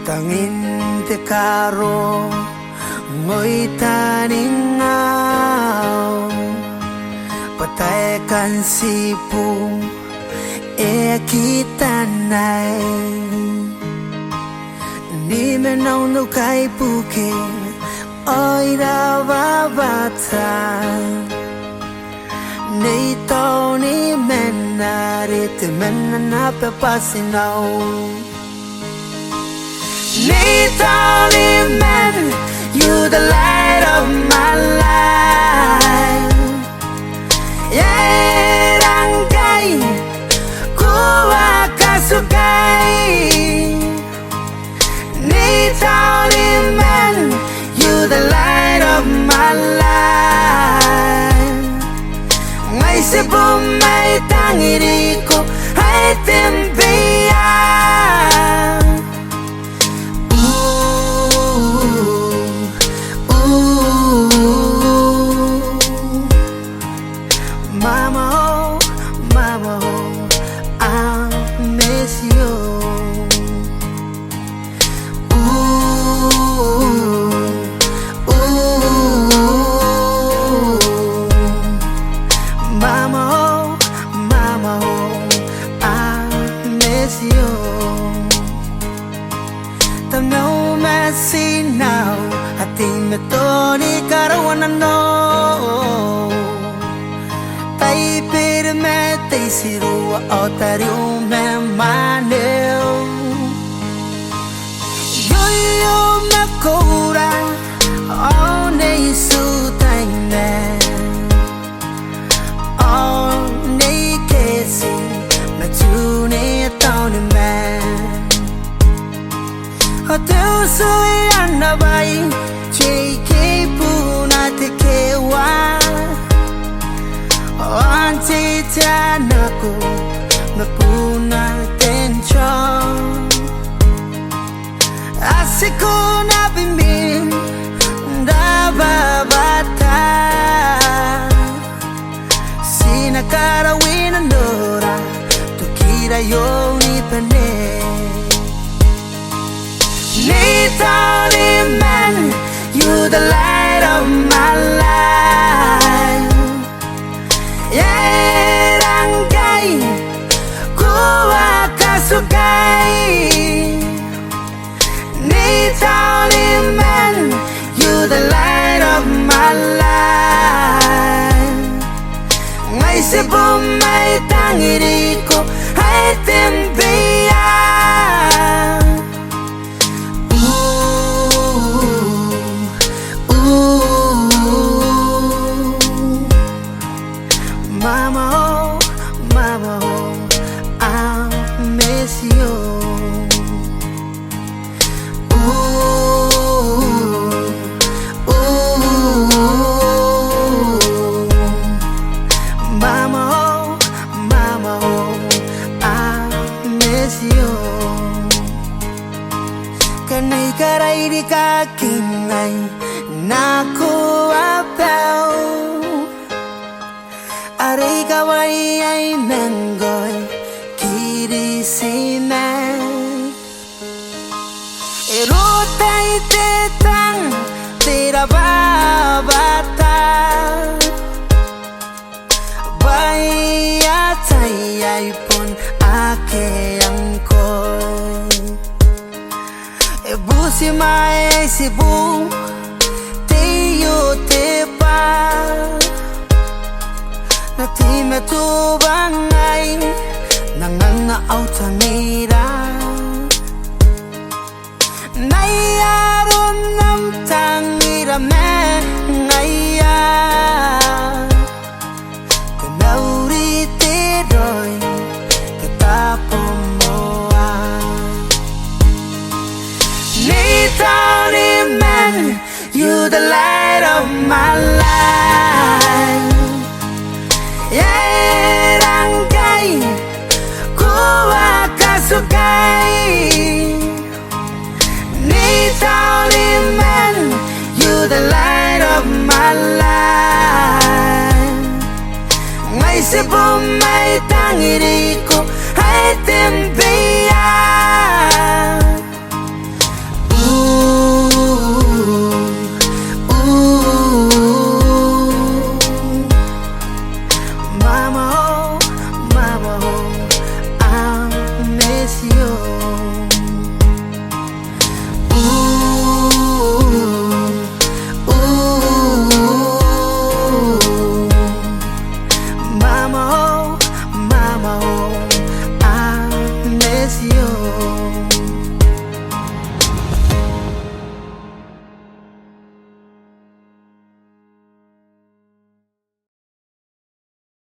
Tangin te karo ngoi taning ngao pataikan sipu kita nai ni menau no kai puke oi da babata Nei Taoniman te menana pe pasinau Nei Taoniman, you the light of my life. Yeah, rangkai, kuwa kasukai. Nei Taoniman, you the light of my life. Ngai se bumai tangiriko, hai tempeya. Mama, oh, I miss you. Mama, oh, I miss you. Tam no mercy now. I think me toni karawana no. Siru otariu me maneu yo me cura oh nei su taine oh nei kesi me tune Taoniman hotel so anabai cheke puna te kewa Auntie Tanaku, Mapuna Tenchon Asikuna Bimin, Dababata Sinakara Winandora, Tukira Yoni Pane Nei Taoniman, you the light of my life. Yeah, rangkai, kuwa kasukai. Nei Taoniman, you the light of my life. Ngai se bumai tangiriko, hai tempeya. Mama, oh, I miss you. Mama, oh, I miss you. Kanai karai di kakinai, naku apau. Aray kawai ay mengoy kirisimen Erotay tetang tira babata Bayatay ay pun ake angkoy Ebusi mai sibu Teyo tepa Nati me tu bangai Nanganga au tangira Nai aron nam tangira me ngaya Kenauri teroi Ketapo moa Nei Taoniman, you the light of my life. Yeah, rangkai, kuwa kasukai. Nei Taoniman, you the light of my life. Ngai se bumai tangiriko